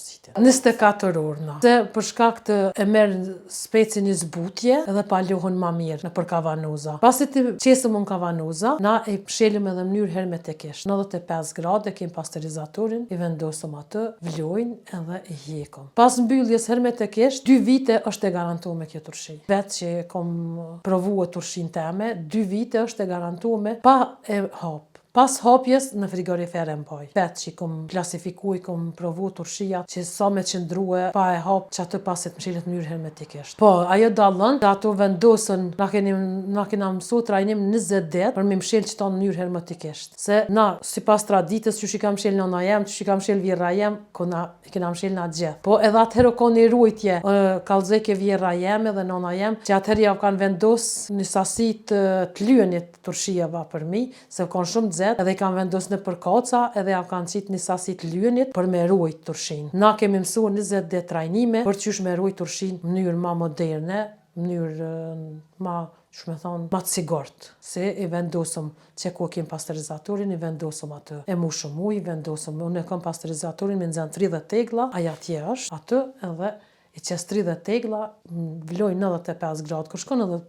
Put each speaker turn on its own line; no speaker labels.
parazitin. 24 orë. Se për shkak të e merr specin një zbutje edhe pa luhën ma mirë në për kavanuza. Pasi të qesëm unë kavanuza, na e pshelim edhe mënyrë hermetikisht. 95 grade kem pasterizatorin, i vendosëm atë, vlojnë edhe i hjekëm. Pas mbylljes hermetikisht, 2 vite është e garantuar me kjo turshi. Vetë që kom provu e turshin teme, 2 vite është e garantuar pa e hap. Pas hapjes në frigorifer e mbaj. Vetë që kom klasifikuj, kom provu turshia që sa me qëndrue pa e hap që atë pasit mshilet mënyrë hermetikisht. Po, ajo dallën, ato vendosën, na kena mësu trajnim 20 dit për me mshil që ta në mënyrë hermetikisht. Se na, si pas traditës, që shika mshil nona jem, që shika mshil vjera jem, i kena mshil na gjithë. Po, edhe atëherë ka një rujtje, kalzeke vjera jem edhe nona jem, që atëherë ja kanë vendos një sasi të lyenit turshiava për mi, se kanë shumë edhe i kanë vendosur në përkaca edhe ja kanë qit një sasi të lyenit për me ruajt turshin. Na kemi mësuar 20 ditë trajnime për çysh me ruajt turshin në mënyrë ma moderne, mënyrë ma të sigurt. Se i vendosëm që ku kem pasterizatorin, i vendosëm atë. E mushëm ujë, vendosëm, unë e kam pasterizatorin me nxenë 30 tegla, aja tje është, atë edhe i qes 30 tegla, vloj 95 gradë, kur shkon edhe